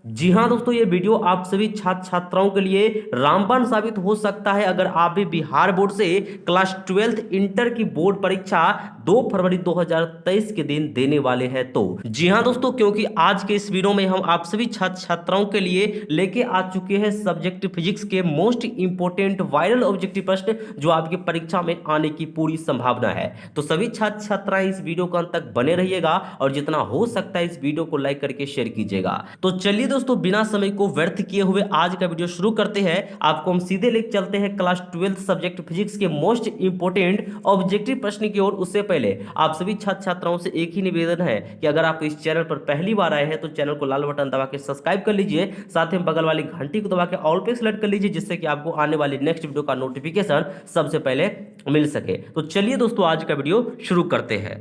जी हाँ दोस्तों, ये वीडियो आप सभी छात्र छात्राओं के लिए रामबाण साबित हो सकता है अगर आप भी बिहार बोर्ड से क्लास 12th इंटर की बोर्ड परीक्षा 2 फरवरी 2023 के दिन देने वाले हैं। तो जी हाँ दोस्तों, क्योंकि आज के इस वीडियो में हम आप सभी छात्र छात्राओं के लिए लेके आ चुके हैं सब्जेक्ट फिजिक्स के मोस्ट इंपोर्टेंट वायरल ऑब्जेक्टिव प्रश्न जो आपकी परीक्षा में आने की पूरी संभावना है। तो सभी छात्र छात्राएं इस वीडियो को अंत तक बने रहिएगा और जितना हो सकता है इस वीडियो को लाइक करके शेयर कीजिएगा। तो चलिए दोस्तों, बिना समय को व्यर्थ किए हुए आज का वीडियो शुरू करते हैं। आपको हम सीधे लेकर चलते हैं क्लास 12th सब्जेक्ट फिजिक्स के मोस्ट इंपोर्टेंट ऑब्जेक्टिव प्रश्न की ओर। उससे पहले आप सभी छात्र छात्राओं से एक ही निवेदन है कि अगर आप इस चैनल पर पहली बार आए हैं तो चैनल को लाल बटन दबा के सब्सक्राइब कर लीजिए, साथ ही बगल वाली घंटी को दबा के ऑल पे सेलेक्ट कर लीजिए, जिससे कि आपको आने वाली नेक्स्ट वीडियो का नोटिफिकेशन सबसे पहले मिल सके। तो चलिए दोस्तों, आज का वीडियो शुरू करते हैं।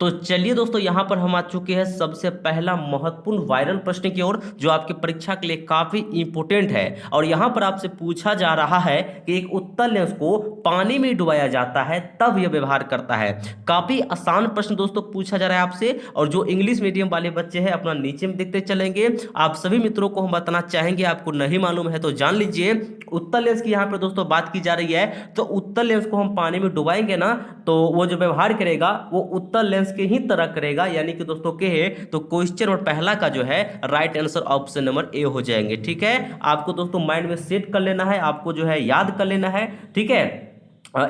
तो चलिए दोस्तों, यहां पर हम आ चुके हैं सबसे पहला महत्वपूर्ण वायरल प्रश्न की ओर, जो आपकी परीक्षा के लिए काफी इंपोर्टेंट है। और यहां पर आपसे पूछा जा रहा है कि एक उत्तल लेंस को पानी में डुबाया जाता है तब यह व्यवहार करता है। काफी आसान प्रश्न दोस्तों पूछा जा रहा है आपसे, और जो इंग्लिश मीडियम वाले बच्चे हैं अपना नीचे में देखते चलेंगे। आप सभी मित्रों को हम बताना चाहेंगे, आपको नहीं मालूम है तो जान लीजिए। उत्तल लेंस की यहां पर दोस्तों बात की जा रही है, तो उत्तल लेंस को हम पानी में डुबाएंगे ना, तो वो जो व्यवहार करेगा वो उत्तल लेंस के ही तरह करेगा। यानी कि दोस्तों कहे तो क्वेश्चन और पहला का जो है राइट आंसर ऑप्शन नंबर ए हो जाएंगे। ठीक है, आपको दोस्तों माइंड में सेट कर लेना है, आपको जो है याद कर लेना है। ठीक है,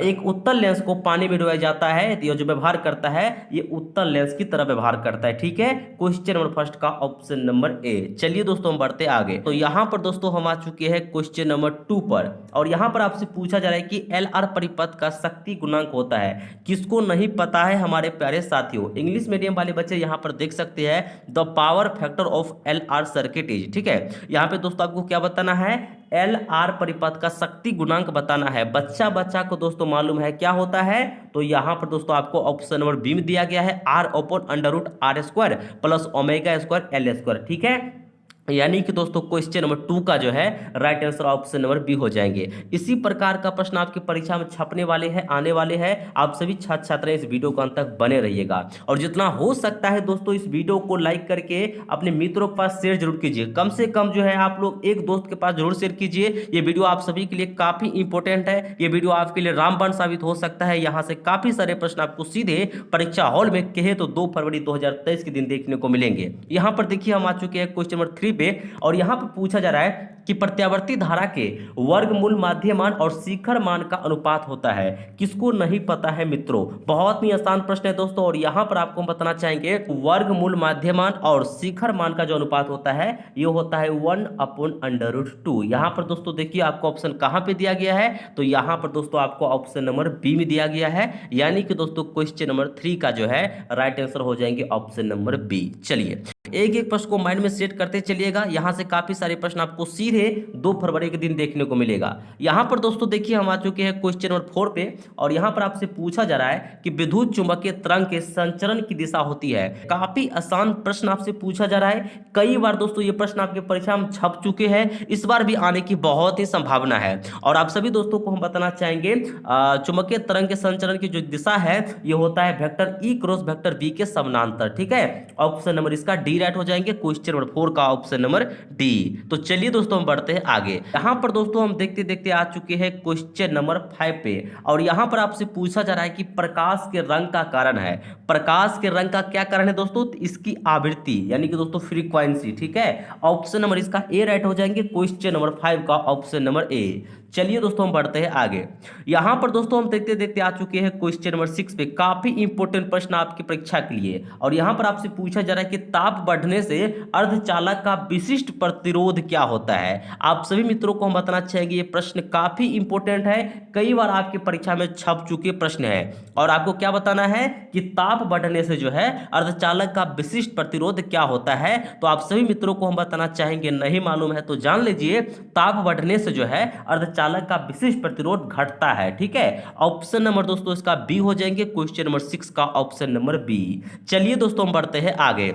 एक उत्तल लेंस को पानी में डुबाया जाता है, ये जो व्यवहार करता है ये उत्तल लेंस की तरह व्यवहार करता है। ठीक है, क्वेश्चन नंबर फर्स्ट का ऑप्शन नंबर ए। चलिए दोस्तों, हम बढ़ते आगे। तो यहां पर दोस्तों हम आ चुके हैं क्वेश्चन नंबर 2 पर, और यहां पर आपसे पूछा जा रहा है कि एल आर परिपथ का शक्ति गुणांक होता है। किसको नहीं पता है हमारे प्यारे साथियों, इंग्लिश मीडियम वाले बच्चे यहां पर देख सकते हैं the power factor of L R circuit is. ठीक है, यहां पे दोस्तों आपको क्या बताना है, एल आर परिपथ का शक्ति गुणांक बताना है। बच्चा बच्चा को दोस्तों मालूम है क्या होता है, तो यहां पर दोस्तों आपको ऑप्शन नंबर बी में दिया गया है R open under root R square plus omega square L square. ठीक है, यानी कि दोस्तों क्वेश्चन नंबर 2 का जो है right answer option number B हो जाएंगे। इसी प्रकार का प्रश्न आपकी परीक्षा में छपने वाले हैं, आने वाले हैं। आप सभी छात्र छात्राएं इस वीडियो को अंत तक बने रहिएगा, और जितना हो सकता है दोस्तों इस वीडियो को लाइक करके अपने मित्रों के पास शेयर जरूर कीजिए। कम से कम जो है आप लोग एक दोस्त के पास जरूर शेयर कीजिए। ये वीडियो आप सभी के लिए काफी इंपॉर्टेंट है, ये वीडियो आपके लिए रामबाण साबित हो सकता है। यहाँ से काफी सारे प्रश्न आपको सीधे परीक्षा हॉल में कहे तो 2 फरवरी 2023 के दिन देखने को मिलेंगे। यहाँ पर देखिए हम आ चुके हैं क्वेश्चन नंबर 3 पे, और यहां पर पूछा जा रहा है कि प्रत्यावर्ती धारा के वर्गमूल माध्यमान और शिखर मान का अनुपात होता है। किसको नहीं पता है मित्रों, बहुत ही आसान प्रश्न है दोस्तों। और यहां पर आपको हम बताना चाहेंगे वर्गमूल माध्यमान और शिखर मान का जो अनुपात होता है ये होता है 1/√2। यहां पर दोस्तों देखिए आपको ऑप्शन कहां पे दिया गया है, तो यहां पर दोस्तों आपको ऑप्शन नंबर बी में दिया गया है। यानी कि दोस्तों क्वेश्चन नंबर 3 का जो है राइट आंसर हो जाएंगे ऑप्शन नंबर बी। चलिए एक एक प्रश्न को माइंड में सेट करते चलिएगा, यहां से काफी सारे प्रश्न आपको सीधे 2 फरवरी के दिन देखने को मिलेगा। यहां पर दोस्तों देखिए हम आ चुके हैं क्वेश्चन नंबर 4 पे, और यहां पर आपसे पूछा जा रहा है कि विद्युत चुंबकीय तरंग के संचरण की दिशा होती है। काफी आसान प्रश्न आपसे पूछा जा रहा है, कई बार दोस्तों ये प्रश्न आपके परीक्षा में छप चुके हैं, इस बार भी आने की बहुत ही संभावना है। और आप सभी दोस्तों को हम बताना चाहेंगे चुंबकीय तरंग के संचरण की जो दिशा है ये होता है vector E cross vector B के समानांतर। ठीक है, ऑप्शन नंबर इसका डी राइट हो जाएंगे, क्वेश्चन नंबर 4 का ऑप्शन नंबर डी। तो चलिए दोस्तों हम बढ़ते हैं आगे। यहां पर दोस्तों हम देखते देखते आ चुके हैं क्वेश्चन नंबर 5 पे, और यहां पर आपसे पूछा जा रहा है कि प्रकाश के रंग का कारण है। प्रकाश के रंग का क्या कारण है दोस्तों, इसकी आवृत्ति यानी कि दोस्तों फ्रीक्वेंसी। ठीक है, ऑप्शन नंबर इसका ए राइट हो जाएंगे, क्वेश्चन नंबर 5 का ऑप्शन नंबर ए। चलिए दोस्तों हम बढ़ते हैं आगे। यहां पर दोस्तों हम देखते देखते आ चुके हैं क्वेश्चन नंबर 6 पे, काफी इंपॉर्टेंट प्रश्न आपकी परीक्षा के लिए। और यहां पर आपसे पूछा जा रहा है कि ताप बढ़ने से अर्धचालक का विशिष्ट प्रतिरोध क्या होता है। आप सभी मित्रों को हम बताना चाहेंगे ये प्रश्न काफी इंपॉर्टेंट है, कई बार आपकी परीक्षा में छप चुके प्रश्न है। और आपको क्या बताना है कि ताप बढ़ने से जो है अर्धचालक का विशिष्ट प्रतिरोध क्या होता है। तो आप सभी मित्रों को हम बताना चाहेंगे नहीं मालूम है तो जान लीजिए, ताप बढ़ने से जो है अर्धचालक का विशिष्ट प्रतिरोध घटता है। ठीक है, ऑप्शन नंबर दोस्तों इसका बी हो जाएंगे, क्वेश्चन नंबर 6 का ऑप्शन नंबर बी। चलिए दोस्तों हम बढ़ते हैं आगे।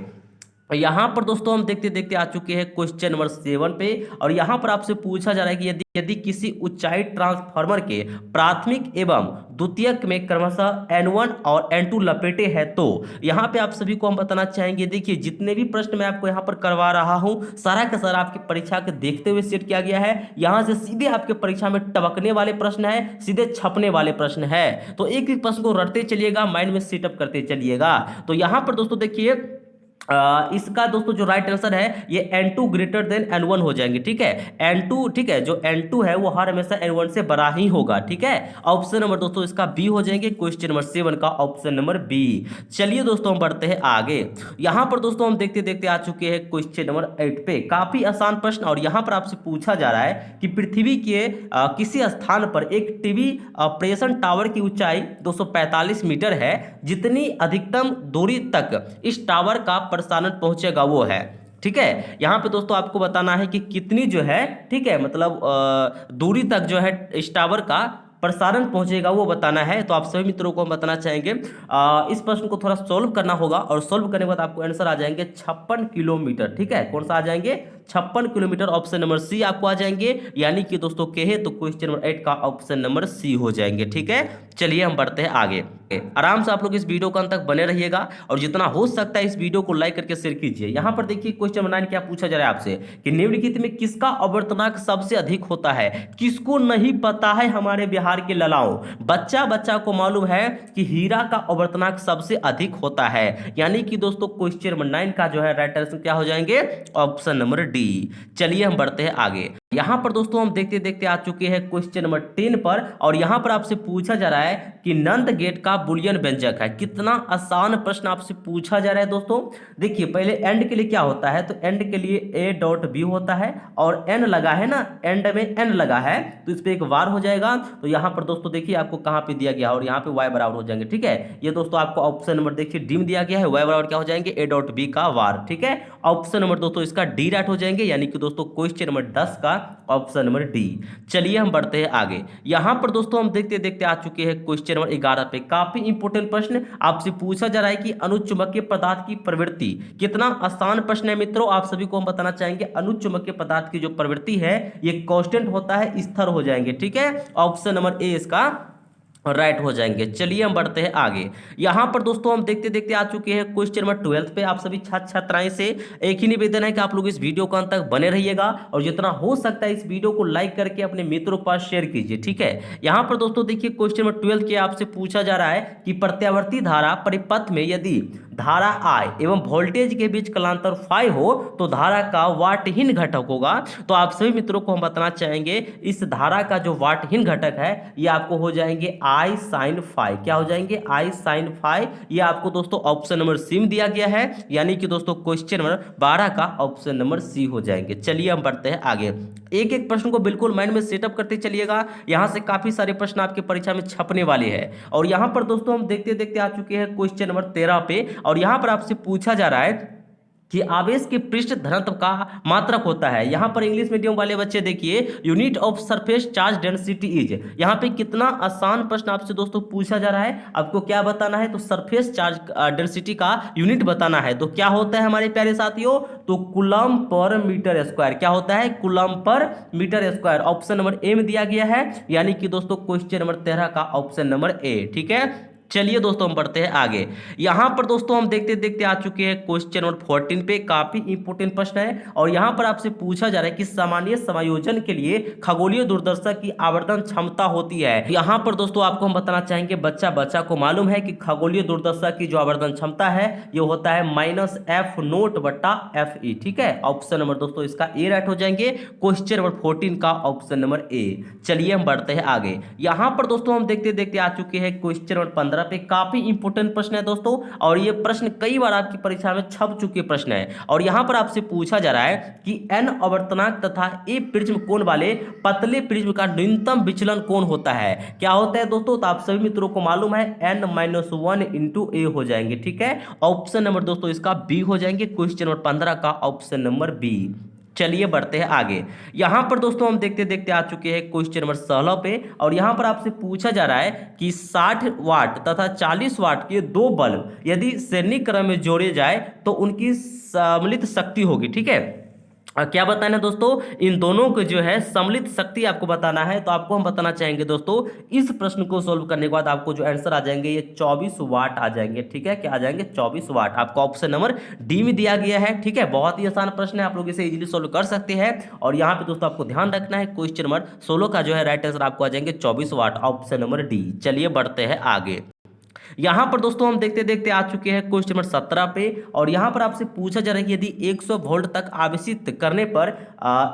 यहाँ पर दोस्तों हम देखते देखते आ चुके हैं क्वेश्चन नंबर 7 पे। और यहाँ पर आपसे पूछा जा रहा है कि यदि यदि किसी ऊंचाई ट्रांसफार्मर के प्राथमिक एवं द्वितीयक में क्रमशः N1 और N2 लपेटे हैं तो यहाँ पे आप सभी को हम बताना चाहेंगे। देखिए जितने भी प्रश्न मैं आपको यहाँ पर करवा रहा हूँ सारा का सारा आपकी परीक्षा के देखते हुए सेट किया गया है। यहाँ से सीधे आपके परीक्षा में टपकने वाले प्रश्न है, सीधे छपने वाले प्रश्न है। तो एक एक प्रश्न को रटते चलिएगा, माइंड में सेटअप करते चलिएगा। तो यहाँ पर दोस्तों देखिए इसका दोस्तों जो राइट आंसर है ये N2 ग्रेटर देन N1 हो जाएंगे। ठीक है, N2 ठीक है, जो N2 है वो हर हमेशा N1 से बड़ा ही होगा। ठीक है, ऑप्शन नंबर दोस्तों इसका बी हो जाएंगे, क्वेश्चन नंबर 7 का ऑप्शन नंबर बी। चलिए दोस्तों हम बढ़ते हैं आगे। यहां पर दोस्तों हम देखते देखते आ चुके हैं क्वेश्चन नंबर 8 पे। काफी आसान प्रश्न, और यहां पर आपसे पूछा जा रहा है कि पृथ्वी के किसी स्थान पर एक टीवी प्रेषण टावर की ऊंचाई 245 मीटर है, जितनी अधिकतम दूरी तक इस टावर का प्रसारण पहुंचेगा वो है। ठीक है, यहां पे दोस्तों आपको बताना है कि कितनी जो है, ठीक है, मतलब दूरी तक जो है इस टावर का प्रसारण पहुंचेगा वो बताना है। तो आप सभी मित्रों को हम बताना चाहेंगे इस प्रश्न को थोड़ा सोल्व करना होगा, और सोल्व करने के बाद आपको आंसर आ जाएंगे 56 किलोमीटर। ठीक है, कौन सा आ जाएंगे? 56 किलोमीटर, ऑप्शन नंबर सी आपको आ जाएंगे। यानी कि दोस्तों कहे तो क्वेश्चन नंबर 8 का ऑप्शन नंबर सी हो जाएंगे। ठीक है, चलिए हम बढ़ते हैं आगे। आराम से आप लोग इस वीडियो को अंत तक बने रहिएगा, और जितना हो सकता है इस वीडियो को लाइक करके शेयर कीजिए। यहां पर देखिए क्वेश्चन नंबर 9 क्या पूछा जा रहा है आपसे कि निम्नलिखित में किसका आवर्तनांक सबसे अधिक होता है? किसको नहीं पता है हमारे बिहार के ललाओं? बच्चा बच्चा को मालूम है कि हीरा का आवर्तनांक सबसे अधिक होता है। यानी कि दोस्तों क्वेश्चन नंबर 9 का जो है राइट आंसर क्या हो जाएंगे? Option number D. चलिए हम बढ़ते हैं आगे। यहां पर दोस्तों हम देखते देखते आ चुके हैं क्वेश्चन नंबर 10 पर, और यहां पर आपसे पूछा जा रहा है कि नंद गेट का बुलियन व्यंजक है। कितना आसान प्रश्न आपसे पूछा जा रहा है दोस्तों। देखिए पहले एंड के लिए क्या होता है, तो एंड के लिए ए डॉट बी होता है, और एन लगा है ना, एंड में एन लगा है तो इस पे एक वार हो जाएगा। तो यहां पर दोस्तों देखिए आपको कहां पे दिया गया, और यहां पे वाई बराबर हो जाएंगे। ठीक है, ये दोस्तों आपको ऑप्शन नंबर देखिए डी में दिया गया है, वाई बराबर क्या हो जाएंगे? ए डॉट बी का वार। ठीक है, ऑप्शन नंबर दोस्तों इसका डी राइट हो जाएंगे। यानी कि दोस्तों क्वेश्चन नंबर 10 का ऑप्शन नंबर डी। चलिए हम बढ़ते हैं आगे। यहां पर दोस्तों हम देखते देखते आ चुके हैं क्वेश्चन नंबर 11 पे। काफी इंपोर्टेंट प्रश्न आपसे पूछा जा रहा है कि अनुचुंबकीय पदार्थ की प्रवृत्ति। कितना आसान प्रश्न है मित्रों, आप सभी को हम बताना चाहेंगे अनुचुंबकीय पदार्थ की जो प्रवृत्ति है ये कांस्टेंट होता है, स्थिर हो जाएंगे। ठीक है, ऑप्शन नंबर ए इसका राइट हो जाएंगे। चलिए हम बढ़ते हैं आगे। यहां पर दोस्तों हम देखते देखते आ चुके हैं क्वेश्चन नंबर 12 पे। आप सभी छात्र छात्राएं से एक ही निवेदन है कि आप लोग इस वीडियो को अंत तक बने रहिएगा, और जितना हो सकता है इस वीडियो को लाइक करके अपने मित्रों के पास शेयर कीजिए। ठीक है, यहां पर दोस्तों देखिए क्वेश्चन नंबर 12 के आपसे पूछा जा रहा है कि प्रत्यावर्ती धारा परिपथ में यदि धारा I एवं वोल्टेज के बीच कलांतर फाई हो तो धारा का वाटहीन घटक होगा। तो आप सभी मित्रों को हम बताना चाहेंगे इस धारा का जो वाटहीन घटक है ये आपको हो जाएंगे I साइन फाई। क्या हो जाएंगे? I sine phi. ये आपको दोस्तों ऑप्शन नंबर सी में दिया गया है। यानी कि दोस्तों क्वेश्चन नंबर 12 का ऑप्शन नंबर सी हो जाएंगे। चलिए हम बढ़ते हैं आगे। एक एक प्रश्न को बिल्कुल माइंड में सेटअप करते चलिएगा, यहां से काफी सारे प्रश्न आपके परीक्षा में छपने वाले हैं। और यहां पर दोस्तों हम देखते देखते आ चुके हैं क्वेश्चन नंबर 13 पे, और यहां पर आपसे पूछा जा रहा है कि आवेश के पृष्ठ घनत्व का मात्रक होता है। यहां पर इंग्लिश मीडियम वाले बच्चे देखिए unit of surface charge density is. यहां पे कितना आसान प्रश्न आपसे दोस्तों पूछा जा रहा है, आपको क्या बताना है? तो सरफेस चार्ज डेंसिटी का यूनिट बताना है। तो क्या होता है हमारे प्यारे साथियों? तो कूलम पर मीटर स्क्वायर। क्या होता है? Coulomb per metre square. Option number A में दिया गया है। यानी कि दोस्तों क्वेश्चन नंबर 13 का ऑप्शन नंबर ए। ठीक है, चलिए दोस्तों हम बढ़ते हैं आगे। यहां पर दोस्तों हम देखते देखते आ चुके हैं क्वेश्चन नंबर 14 पे। काफी इंपोर्टेंट प्रश्न है, और यहां पर आपसे पूछा जा रहा है कि सामान्य समायोजन के लिए खगोलीय दूरदर्शक की आवर्धन क्षमता होती है। यहां पर दोस्तों आपको हम बताना चाहेंगे बच्चा बच्चा को मालूम है कि खगोलीय दूरदर्शक की जो आवर्धन क्षमता है ये होता है -f0/fe। ठीक है, ऑप्शन नंबर दोस्तों इसका ए राइट हो जाएंगे, क्वेश्चन नंबर 14 का ऑप्शन नंबर ए। चलिए हम बढ़ते हैं आगे। यहां पर दोस्तों हम देखते देखते आ चुके हैं क्वेश्चन नंबर 15 पे। काफी इंपोर्टेंट प्रश्न है दोस्तों, और ये प्रश्न कई बार आपकी परीक्षा में छप चुके प्रश्न है। और यहां पर आपसे पूछा जा रहा है कि एन आवर्तनांक तथा ए प्रिज्म कोण वाले पतले प्रिज्म का न्यूनतम विचलन कोण होता है। क्या होता है दोस्तों? तो आप सभी मित्रों को मालूम है n-1 इंटू ए हो जाएंगे। ठीक है, ऑप्शन नंबर दोस्तों इसका बी हो जाएंगे, क्वेश्चन नंबर 15 का ऑप्शन नंबर बी। चलिए बढ़ते हैं आगे। यहाँ पर दोस्तों हम देखते देखते आ चुके हैं क्वेश्चन नंबर 16 पे, और यहाँ पर आपसे पूछा जा रहा है कि 60 वाट तथा 40 वाट के दो बल्ब यदि श्रेणी क्रम में जोड़े जाए तो उनकी सम्मिलित शक्ति होगी। ठीक है, क्या बताना है दोस्तों, इन दोनों को जो है सम्मिलित शक्ति आपको बताना है। तो आपको हम बताना चाहेंगे दोस्तों, इस प्रश्न को सोल्व करने के बाद आपको जो आंसर आ जाएंगे ये 24 वाट आ जाएंगे। ठीक है, क्या आ जाएंगे, 24 वाट। आपको ऑप्शन नंबर डी में दिया गया है। ठीक है, बहुत ही आसान प्रश्न है, आप लोग इसे इजीली सोल्व कर सकते हैं। और यहाँ पे दोस्तों आपको ध्यान रखना है, क्वेश्चन नंबर 16 का जो है राइट आंसर आपको आ जाएंगे 24 वाट, ऑप्शन नंबर डी। चलिए बढ़ते हैं आगे। यहां पर दोस्तों हम देखते देखते आ चुके हैं क्वेश्चन नंबर 17 पे, और यहां पर आपसे पूछा जा रहा है कि यदि 100 वोल्ट तक आवेशित करने पर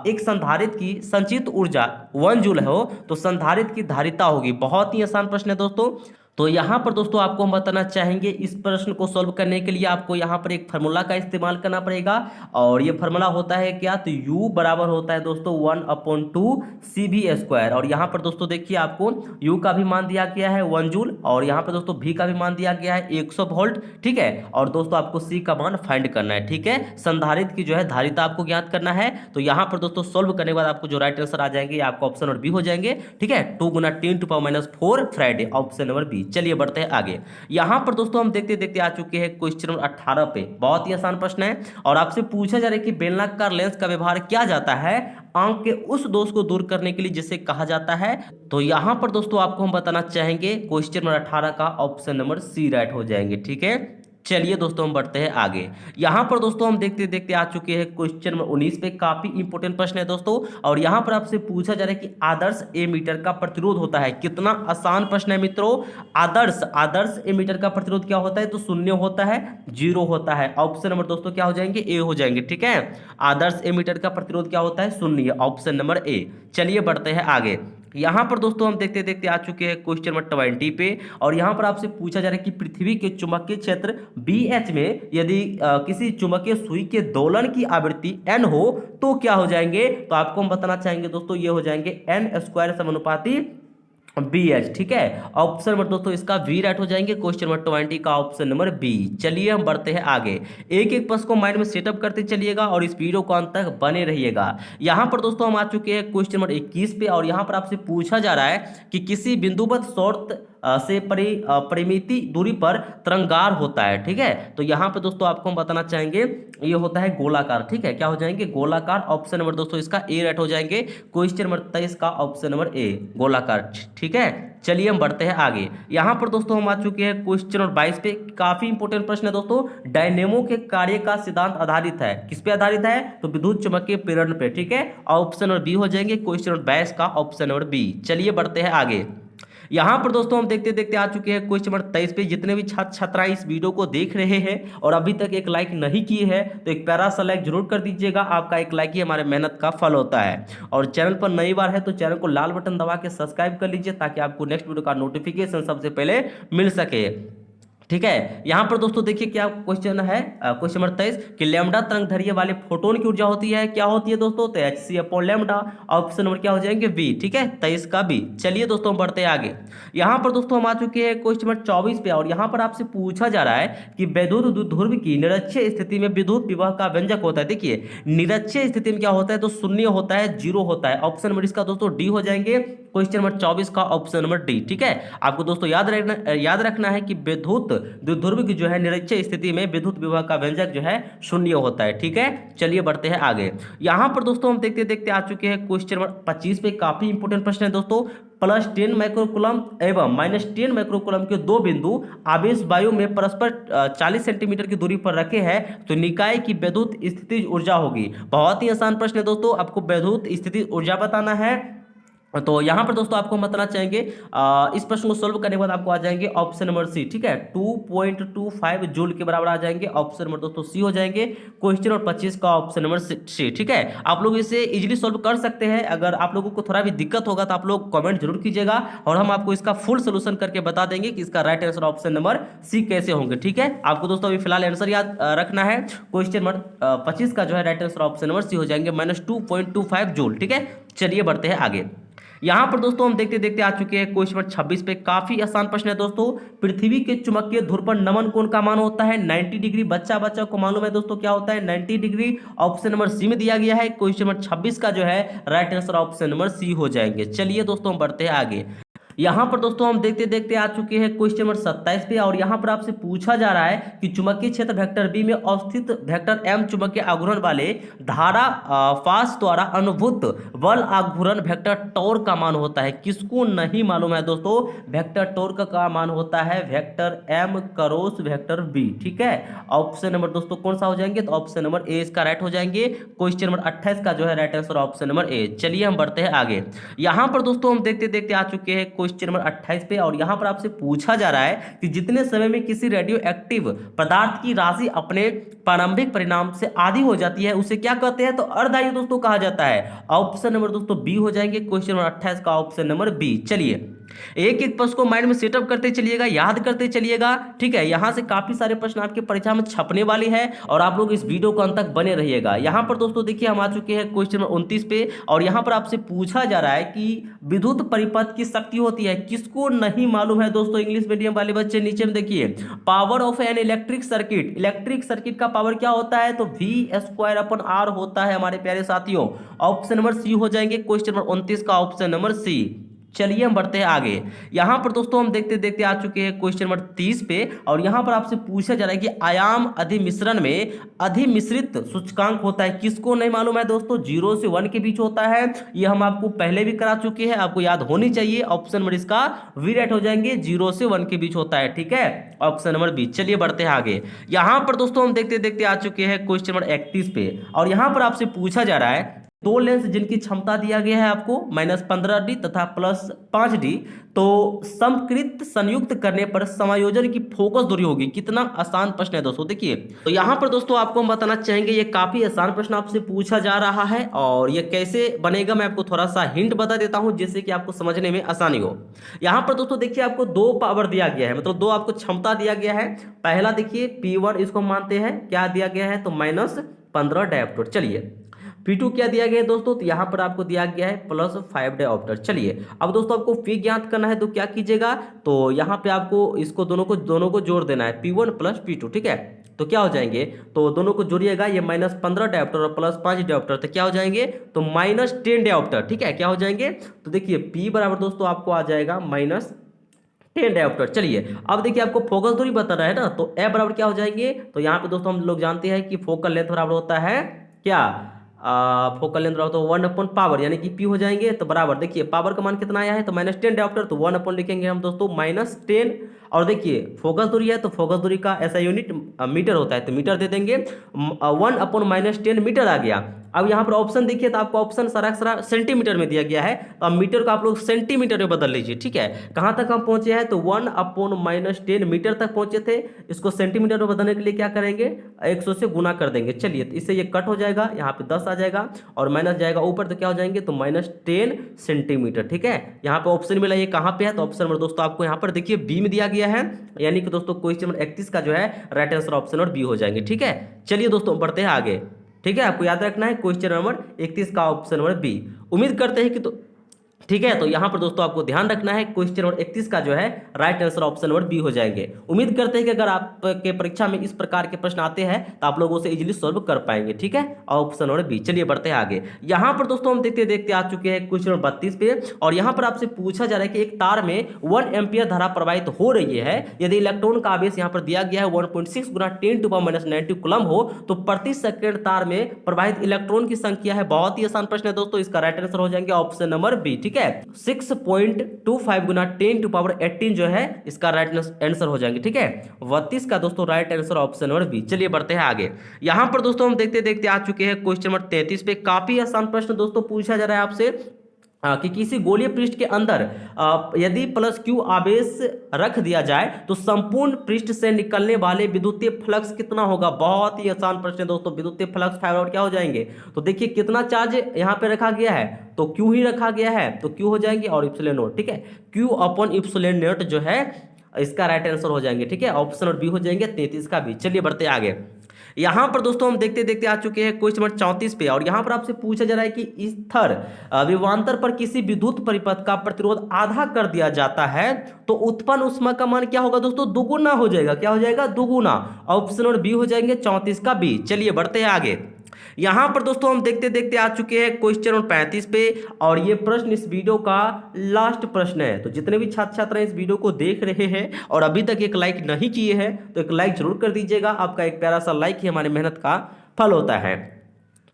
एक संधारित्र की संचित ऊर्जा 1 जूल हो तो संधारित्र की धारिता होगी। बहुत ही आसान प्रश्न है दोस्तों। तो यहाँ पर दोस्तों आपको हम बताना चाहेंगे, इस प्रश्न को सॉल्व करने के लिए आपको यहाँ पर एक फार्मूला का इस्तेमाल करना पड़ेगा, और ये फार्मूला होता है क्या, तो U बराबर होता है दोस्तों 1/2 CV²। और यहाँ पर दोस्तों देखिए आपको U का भी मान दिया गया है 1 जूल, और यहाँ पर दोस्तों V का भी मान दिया गया है 100 वोल्ट। ठीक है, और दोस्तों आपको C का मान फाइंड करना है। ठीक है, संधारित्र की जो है धारिता आपको ज्ञात करना है। तो यहाँ पर दोस्तों सोल्व करने के बाद आपको जो राइट आंसर आ जाएंगे आपको ऑप्शन नंबर बी हो जाएंगे। ठीक है, 2 × 10⁻⁴ फ्राइडे, ऑप्शन नंबर बी। चलिए बढ़ते हैं आगे। यहां पर दोस्तों हम देखते देखते आ चुके हैं क्वेश्चन नंबर 18 पे। बहुत ही आसान प्रश्न है, और आपसे पूछा जा रहा है कि बेलनाकार लेंस का व्यवहार किया जाता है आंख के उस दोष को दूर करने के लिए जिसे कहा जाता है। तो यहां पर दोस्तों आपको हम बताना चाहेंगे क्वेश्चन नंबर 18 का ऑप्शन नंबर सी राइट हो जाएंगे। ठीक है, चलिए दोस्तों हम बढ़ते हैं आगे। यहां पर दोस्तों हम देखते देखते आ चुके हैं क्वेश्चन नंबर 19 पे। काफी इंपॉर्टेंट प्रश्न है दोस्तों, और यहां पर आपसे पूछा जा रहा है कि आदर्श एमीटर का प्रतिरोध होता है। कितना आसान प्रश्न है मित्रों। आदर्श एमीटर का प्रतिरोध क्या होता है, तो 0 होता है, 0 होता है। ऑप्शन नंबर दोस्तों क्या हो जाएंगे, ए हो जाएंगे। ठीक है, आदर्श एमीटर का प्रतिरोध क्या होता है, 0, ऑप्शन नंबर ए। चलिए बढ़ते हैं आगे। यहां पर दोस्तों हम देखते देखते आ चुके हैं क्वेश्चन नंबर 20 पे, और यहां पर आपसे पूछा जा रहा है कि पृथ्वी के चुंबकीय क्षेत्र BH में यदि किसी चुंबकीय सुई के दोलन की आवृत्ति n हो तो क्या हो जाएंगे। तो आपको हम बताना चाहेंगे दोस्तों, ये हो जाएंगे n² समानुपाती BH। ठीक है, ऑप्शन नंबर दोस्तों इसका वी राइट हो जाएंगे, क्वेश्चन नंबर 20 का ऑप्शन नंबर बी। चलिए हम बढ़ते हैं आगे। एक एक प्रश्न को माइंड में सेटअप करते चलिएगा और इस वीडियो को अंत तक बने रहिएगा। यहां पर दोस्तों हम आ चुके हैं क्वेश्चन नंबर 21 पे, और यहां पर आपसे पूछा जा रहा है कि किसी बिंदुवत शॉर्ट से परिमित दूरी पर तरंगार होता है। ठीक है, तो यहां पे दोस्तों आपको हम बताना चाहेंगे ये होता है गोलाकार। ठीक है, क्या हो जाएंगे, गोलाकार, ऑप्शन नंबर दोस्तों इसका ए राइट हो जाएंगे, क्वेश्चन नंबर 23 का ऑप्शन नंबर ए, गोलाकार। ठीक है, चलिए हम बढ़ते हैं आगे। यहां पर दोस्तों हम आ चुके हैं क्वेश्चन नंबर 22 पे। काफी इंपोर्टेंट प्रश्न है दोस्तों। डायनेमो के कार्य का सिद्धांत आधारित है, किस पे आधारित है, तो विद्युत चुम्बकीय प्रेरण पे। ठीक है, ऑप्शन नंबर बी हो जाएंगे, क्वेश्चन नंबर 22 का ऑप्शन नंबर बी। चलिए बढ़ते हैं आगे। यहां पर दोस्तों हम देखते देखते आ चुके हैं क्वेश्चन नंबर 23 पे। जितने भी छात्र छात्राएं इस वीडियो को देख रहे हैं और अभी तक एक लाइक नहीं किए हैं तो एक प्यारा सा लाइक जरूर कर दीजिएगा। आपका एक लाइक ही हमारे मेहनत का फल होता है। और चैनल पर नई बार है तो चैनल को लाल बटन दबा के सब्सक्राइब कर लीजिए ताकि आपको नेक्स्ट वीडियो का नोटिफिकेशन सबसे पहले मिल सके। ठीक है, यहां पर दोस्तों देखिए क्या क्वेश्चन है, क्वेश्चन नंबर 23 कि लैम्डा तरंग दैर्ध्य वाले फोटोन की ऊर्जा होती है, क्या होती है दोस्तों, तो hc/λ, ऑप्शन नंबर क्या हो जाएंगे, बी। ठीक है, 23 का बी। चलिए दोस्तों हम बढ़ते हैं आगे। यहां पर दोस्तों हम आ चुके हैं क्वेश्चन नंबर 24 पे, और यहां पर आपसे पूछा जा रहा है कि वैद्युत ध्रुव की निरक्षीय स्थिति में विद्युत विभव का व्यंजक होता है। देखिए निरक्षीय स्थिति में क्या होता है, तो 0 होता है, 0 होता है। ऑप्शन नंबर इसका दोस्तों डी हो जाएंगे, क्वेश्चन नंबर 24 का ऑप्शन नंबर डी। ठीक है, आपको दोस्तों याद रखना है कि विद्युत द्विध्रुव की जो है निरक्षीय स्थिति में विद्युत विभव का व्यंजक जो है 0 होता है। ठीक है, चलिए बढ़ते हैं आगे। यहां पर दोस्तों हम देखते देखते आ चुके हैं क्वेश्चन नंबर 25 पे। काफी इंपोर्टेंट प्रश्न है दोस्तों। +10 माइक्रोकूलम एवं -10 माइक्रोकूलम के दो बिंदु आवेश वायु में परस्पर 40 सेंटीमीटर की दूरी पर रखे हैं तो निकाय की वैद्युत स्थितिज ऊर्जा होगी। बहुत ही आसान प्रश्न है दोस्तों, आपको वैद्युत स्थितिज ऊर्जा बताना है। तो यहां पर दोस्तों आपको हम बताना चाहेंगे इस प्रश्न को सोल्व करने के बाद आपको आ जाएंगे ऑप्शन नंबर सी। ठीक है, 2.25 जूल के बराबर आ जाएंगे, ऑप्शन नंबर दोस्तों सी हो जाएंगे, क्वेश्चन नंबर 25 का ऑप्शन नंबर सी। ठीक है, आप लोग इसे इजीली सोल्व कर सकते हैं। अगर आप लोगों को थोड़ा भी दिक्कत होगा तो आप लोग कमेंट जरूर कीजिएगा और हम आपको इसका फुल सोल्यूशन करके बता देंगे कि इसका right answer option number C कैसे होंगे। ठीक है, आपको दोस्तों अभी फिलहाल आंसर याद रखना है। क्वेश्चन नंबर 25 का जो है right answer option number C हो जाएंगे, -2.25 जूल। ठीक है, चलिए बढ़ते हैं आगे। यहाँ पर दोस्तों हम देखते देखते आ चुके हैं क्वेश्चन नंबर 26 पे। काफी आसान प्रश्न है दोस्तों। पृथ्वी के चुंबकीय ध्रुव पर नमन कोण का मान होता है 90 डिग्री। बच्चा बच्चा को मालूम है दोस्तों क्या होता है 90 डिग्री। ऑप्शन नंबर सी में दिया गया है। क्वेश्चन नंबर 26 का जो है right answer option number C हो जाएंगे। चलिए दोस्तों हम बढ़ते हैं आगे। यहाँ पर दोस्तों हम देखते देखते आ चुके हैं क्वेश्चन नंबर 27 पे, और यहाँ पर आपसे पूछा जा रहा है कि चुंबकीय क्षेत्र वेक्टर बी में अवस्थित वेक्टर एम चुंबकीय आघूर्ण वाले धारा फास द्वारा अनुभूत बल आघूर्ण वेक्टर टॉर्क का मान होता है। किसको नहीं मालूम है दोस्तों? वेक्टर टॉर्क का मान होता है vector M cross vector B. ठीक है, ऑप्शन नंबर दोस्तों कौन सा हो जाएंगे? तो ऑप्शन नंबर ए इसका राइट हो जाएंगे। क्वेश्चन नंबर 28 का जो है राइट आंसर ऑप्शन नंबर ए। चलिए हम बढ़ते हैं आगे। यहाँ पर दोस्तों हम देखते देखते आ चुके हैं क्वेश्चन नंबर 28 पे, और यहां पर आपसे पूछा जा रहा है कि जितने समय में किसी रेडियो एक्टिव पदार्थ की राशि अपने प्रारंभिक परिणाम से आधी हो जाती है उसे क्या कहते हैं? तो अर्धायु दोस्तों कहा जाता है। ऑप्शन नंबर दोस्तों बी हो जाएंगे। क्वेश्चन नंबर 28 का ऑप्शन नंबर बी। चलिए एक एक प्रश्न को माइंड में सेटअप करते चलिएगा, याद करते चलिएगा। ठीक है, यहां से काफी सारे प्रश्न आपके परीक्षा में छपने वाले हैं, और आप लोग इस वीडियो को अंत तक बने रहिएगा। यहां पर दोस्तों देखिए हम आ चुके हैं क्वेश्चन नंबर 29 पे, और यहां पर आपसे पूछा जा रहा है कि विद्युत परिपथ की शक्ति होती है। किसको नहीं मालूम है दोस्तों? इंग्लिश मीडियम वाले बच्चे नीचे में देखिए, power of an electric circuit. Electric circuit का पावर क्या होता है? तो V² होता है हमारे प्यारे साथियों। ऑप्शन नंबर सी हो जाएंगे। क्वेश्चन नंबर 29 का ऑप्शन नंबर सी। चलिए हम बढ़ते हैं आगे। यहां पर दोस्तों हम देखते देखते आ चुके हैं क्वेश्चन नंबर 30 पे, और यहां पर आपसे पूछा जा रहा है कि आयाम अधिमिश्रण में अधिमिश्रित सूचकांक होता है। किसको नहीं मालूम है दोस्तों? 0 से 1 के बीच होता है। ये हम आपको पहले भी करा चुके हैं, आपको याद होनी चाहिए। ऑप्शन नंबर इसका वी राइट हो जाएंगे। 0 से 1 के बीच होता है। ठीक है, ऑप्शन नंबर बी। चलिए बढ़ते हैं आगे। यहां पर दोस्तों हम देखते देखते आ चुके हैं क्वेश्चन नंबर 31 पे, और यहां पर आपसे पूछा जा रहा है दो लेंस जिनकी क्षमता दिया गया है आपको -15D तथा +5D, तो समकृत संयुक्त करने पर समायोजन की फोकस दूरी होगी। कितना आसान प्रश्न है दोस्तों। देखिए तो यहां पर दोस्तों आपको हम बताना चाहेंगे ये काफी आसान प्रश्न आपसे पूछा जा रहा है, और ये कैसे बनेगा मैं आपको थोड़ा सा हिंट बता देता हूं जिससे कि आपको समझने में आसानी हो। यहां पर दोस्तों देखिए आपको दो पावर दिया गया है, मतलब दो आपको क्षमता दिया गया है। पहला देखिए P1 इसको मानते हैं क्या दिया गया है? तो -15 डायोप्टर। चलिए P2 क्या दिया गया है दोस्तों? तो यहां पर आपको दिया गया है +5 डायोप्टर। चलिए अब दोस्तों आपको फी ज्ञात करना है, तो क्या कीजिएगा? तो यहां पे आपको इसको दोनों को जोड़ देना है, P1 + P2। ठीक है, तो क्या हो जाएंगे? तो दोनों को जोड़िएगा, ये -15 डायोप्टर और +5 डायोप्टर, तो क्या हो जाएंगे? तो -10 डायोप्टर। ठीक है, क्या हो जाएंगे? तो देखिए P बराबर दोस्तों आपको आ जाएगा -10 डायोप्टर। चलिए अब देखिए आपको फोकस दूरी बताना है ना, तो ए बराबर क्या हो जाएंगे? तो यहाँ पे दोस्तों हम लोग जानते हैं कि फोकल लेंथ बराबर होता है क्या? फोकल लेंथ बराबर तो 1 पावर, यानी कि P हो जाएंगे। तो बराबर देखिए पावर का मान कितना आया है? तो -10 डायोप्टर, तो 1 लिखेंगे हम दोस्तों -10। और देखिए फोकस दूरी है, तो फोकस दूरी का ऐसा यूनिट मीटर होता है, तो मीटर दे देंगे। 1/-10 मीटर आ गया। अब यहाँ पर ऑप्शन देखिए, तो आपको ऑप्शन सारा सेंटीमीटर में दिया गया है, तो अब मीटर को आप लोग सेंटीमीटर में बदल लीजिए। ठीक है, कहाँ तक हम पहुंचे हैं? तो 1/-10 मीटर तक पहुंचे थे। इसको सेंटीमीटर में बदलने के लिए क्या करेंगे? 100 से गुना कर देंगे। चलिए तो इससे ये कट हो जाएगा, यहाँ पे 10 आ जाएगा और माइनस जाएगा ऊपर, तो क्या हो जाएंगे? तो -10 सेंटीमीटर। ठीक है, यहाँ पे ऑप्शन मिला, ये कहाँ पे है? तो ऑप्शन नंबर दोस्तों आपको यहाँ पर देखिए बी में दिया गया है, यानी कि दोस्तों क्वेश्चन नंबर 31 का जो है right answer option number B हो जाएंगे। ठीक है, चलिए दोस्तों बढ़ते हैं आगे। ठीक है, आपको याद रखना है क्वेश्चन नंबर 31 का ऑप्शन नंबर बी। उम्मीद करते हैं कि तो ठीक है, तो यहां पर दोस्तों आपको ध्यान रखना है क्वेश्चन नंबर 31 का जो है right answer option number B हो जाएंगे। उम्मीद करते हैं कि अगर आपके परीक्षा में इस प्रकार के प्रश्न आते हैं तो आप लोग उसे इजीली सॉल्व कर पाएंगे। ठीक है, ऑप्शन नंबर बी। चलिए बढ़ते हैं आगे। यहां पर दोस्तों हम देखते देखते आ चुके हैं क्वेश्चन नंबर 32 पे, और यहां पर आपसे पूछा जा रहा है कि एक तार में 1 एम्पियर धारा प्रवाहित हो रही है। यदि इलेक्ट्रॉन का आवेश यहां पर दिया गया है 1.6 × 10⁻⁻�90 कूलम हो, तो प्रति सेकंड तार में प्रवाहित इलेक्ट्रॉन की संख्या है। बहुत ही आसान प्रश्न है दोस्तों, इसका राइट आंसर हो जाएंगे ऑप्शन नंबर बी। ठीक है, 6.25 × 10⁻18 जो है इसका राइट आंसर हो जाएंगे। ठीक है, 32 का दोस्तों right answer option number B. चलिए बढ़ते हैं आगे। यहां पर दोस्तों हम देखते देखते आ चुके हैं क्वेश्चन नंबर 33 पे। काफी आसान प्रश्न दोस्तों पूछा जा रहा है आपसे कि किसी गोलीय पृष्ठ के अंदर यदि +q आवेश रख दिया जाए तो संपूर्ण पृष्ठ से निकलने वाले विद्युतीय फ्लक्स कितना होगा? बहुत ही आसान प्रश्न है दोस्तों। विद्युतीय फ्लक्स फाइंड आउट क्या हो जाएंगे? तो देखिए कितना चार्ज यहाँ पे रखा गया है, तो q ही रखा गया है, तो q हो जाएंगे और इप्सिलॉन नॉट। ठीक है, q/इप्सिलॉन नॉट जो है इसका राइट आंसर हो जाएंगे। ठीक है, ऑप्शन और बी हो जाएंगे 33 का बी। चलिए बढ़ते आगे। यहाँ पर दोस्तों हम देखते देखते आ चुके हैं क्वेश्चन नंबर 34 पे, और यहाँ पर आपसे पूछा जा रहा है कि स्थिर विभवांतर पर किसी विद्युत परिपथ का प्रतिरोध आधा कर दिया जाता है तो उत्पन्न ऊष्मा का मान क्या होगा दोस्तों, दुगुना हो जाएगा। क्या हो जाएगा, दुगुना। ऑप्शन नंबर बी हो जाएंगे 34 का बी। चलिए बढ़ते हैं आगे। यहां पर दोस्तों हम देखते देखते आ चुके हैं क्वेश्चन नंबर 35 पे, और ये प्रश्न इस वीडियो का लास्ट प्रश्न है। तो जितने भी छात्र छात्राएं इस वीडियो को देख रहे हैं और अभी तक एक लाइक नहीं किए हैं तो एक लाइक जरूर कर दीजिएगा। आपका एक प्यारा सा लाइक ही हमारी मेहनत का फल होता है।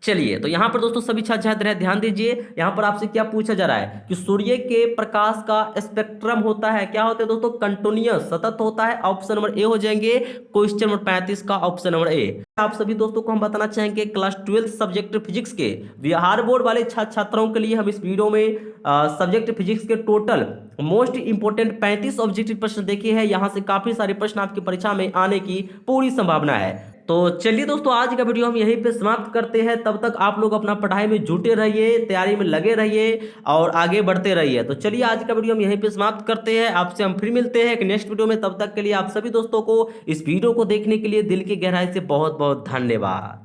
चलिए, तो यहां पर दोस्तों सभी छात्र छात्र ध्यान दीजिए। यहां पर आपसे क्या पूछा जा रहा है कि सूर्य के प्रकाश का स्पेक्ट्रम होता है, क्या होता है दोस्तों, कंटिन्यूअस, सतत होता है। ऑप्शन नंबर ए हो जाएंगे क्वेश्चन नंबर 35 का ऑप्शन नंबर ए। आप सभी दोस्तों को हम बताना चाहेंगे क्लास 12 सब्जेक्ट फिजिक्स के बिहार बोर्ड वाले छात्र छात्राओं के लिए हम इस वीडियो में सब्जेक्ट फिजिक्स के टोटल मोस्ट इंपोर्टेंट 35 ऑब्जेक्टिव प्रश्न देखे हैं। यहां से काफी सारे प्रश्न आपकी परीक्षा में आने की पूरी संभावना है। तो चलिए दोस्तों, आज का वीडियो हम यहीं पे समाप्त करते हैं। तब तक आप लोग अपना पढ़ाई में जुटे रहिए, तैयारी में लगे रहिए और आगे बढ़ते रहिए। तो चलिए आज का वीडियो हम यहीं पे समाप्त करते हैं। आपसे हम फिर मिलते हैं एक नेक्स्ट वीडियो में। तब तक के लिए आप सभी दोस्तों को इस वीडियो को देखने के लिए दिल की गहराई से बहुत बहुत धन्यवाद।